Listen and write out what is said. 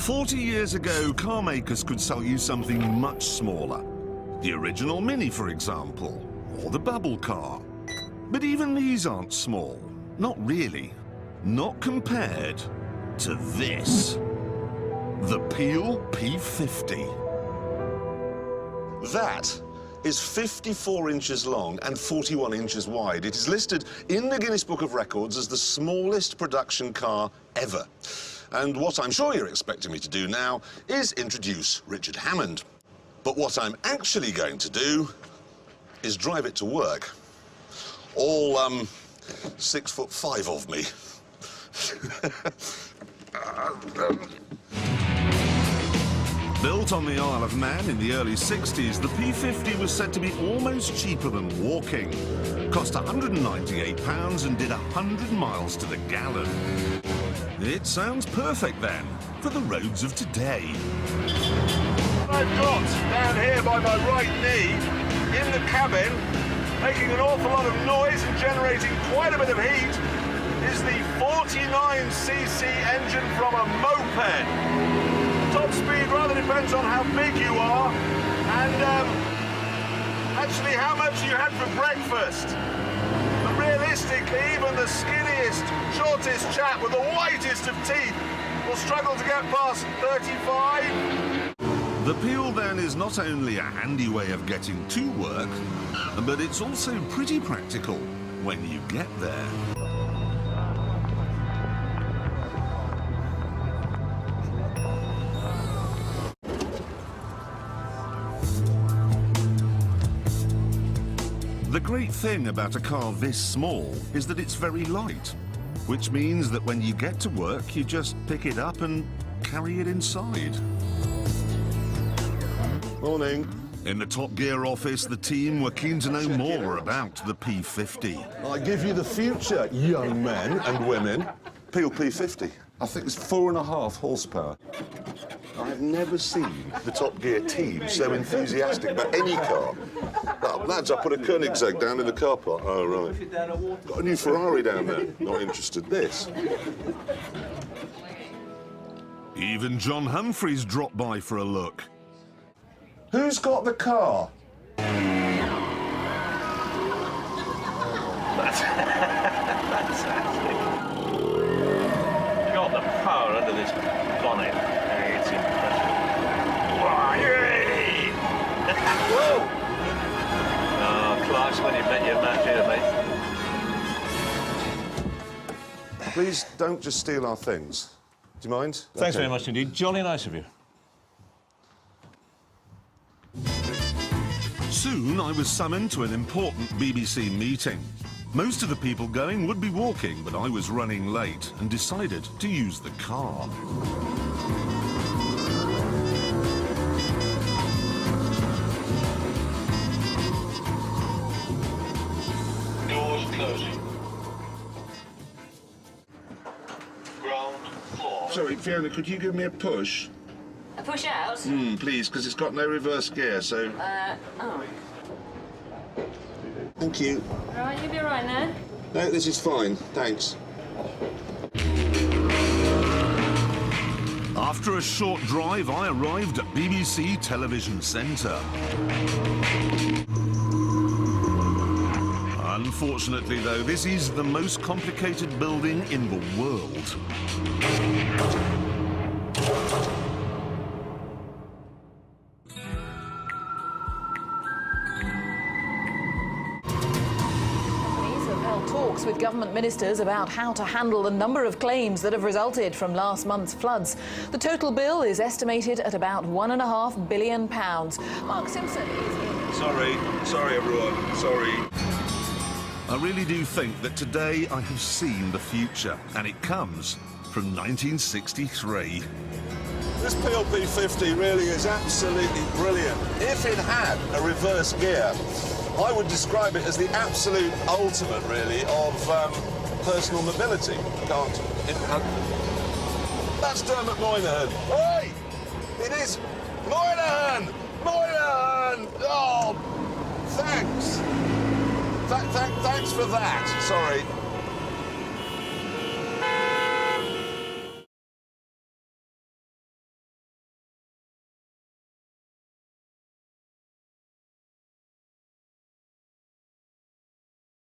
40 years ago, car makers could sell you something much smaller. The original Mini, for example, or the bubble car. But even these aren't small. Not really. Not compared to this. The Peel P50. That is 54 inches long and 41 inches wide. It is listed in the Guinness Book of Records as the smallest production car ever. And what I'm sure you're expecting me to do now is introduce Richard Hammond. But what I'm actually going to do is drive it to work. All, 6'5" of me. Built on the Isle of Man in the early 60s, the P50 was said to be almost cheaper than walking. Cost £198 and did 100 miles to the gallon. It sounds perfect then, for the roads of today. I've got down here by my right knee, in the cabin, making an awful lot of noise and generating quite a bit of heat, is the 49cc engine from a moped. Top speed rather depends on how big you are and actually how much you had for breakfast. But realistically, even the skinniest, shortest chap with the whitest of teeth will struggle to get past 35. The Peel then is not only a handy way of getting to work, but it's also pretty practical when you get there. The great thing about a car this small is that it's very light, which means that when you get to work, you just pick it up and carry it inside. Morning. In the TopGear office, the team were keen to know more about the P50. I give you the future, young men and women. Peel P50. I think it's 4.5 horsepower. I've never seen the TopGear team so enthusiastic about any car. Lads, I put a Koenigsegg down in the car park. Oh, right. Got a new Ferrari down there. Not interested. This. Even John Humphreys dropped by for a look. Who's got the car? Fantastic. Got the power under this bonnet. It's impressive. Whoa! Oh, Clarkson, when you met your man here, mate. Please don't just steal our things. Do you mind? Thanks Okay. very much indeed. Jolly nice of you. Soon, I was summoned to an important BBC meeting. Most of the people going would be walking, but I was running late and decided to use the car. Doors closing. Ground floor. Sorry, Fiona, could you give me a push? A push out? Please, because it's got no reverse gear, so... Oh. Thank you. All right, you'll be all right now. No, this is fine. Thanks. After a short drive, I arrived at BBC Television Centre. Unfortunately, though, this is the most complicated building in the world. Talks with government ministers about how to handle the number of claims that have resulted from last month's floods. The total bill is estimated at about £1.5 billion. Mark Simpson is in. Sorry everyone, sorry. I really do think that today I have seen the future, and it comes from 1963. This Peel P50 really is absolutely brilliant. If it had a reverse gear, I would describe it as the absolute ultimate, really, of personal mobility. That's Dermot Moynihan. Oi! It is Moynihan! Moynihan! Oh, thanks. Thanks for that. Sorry.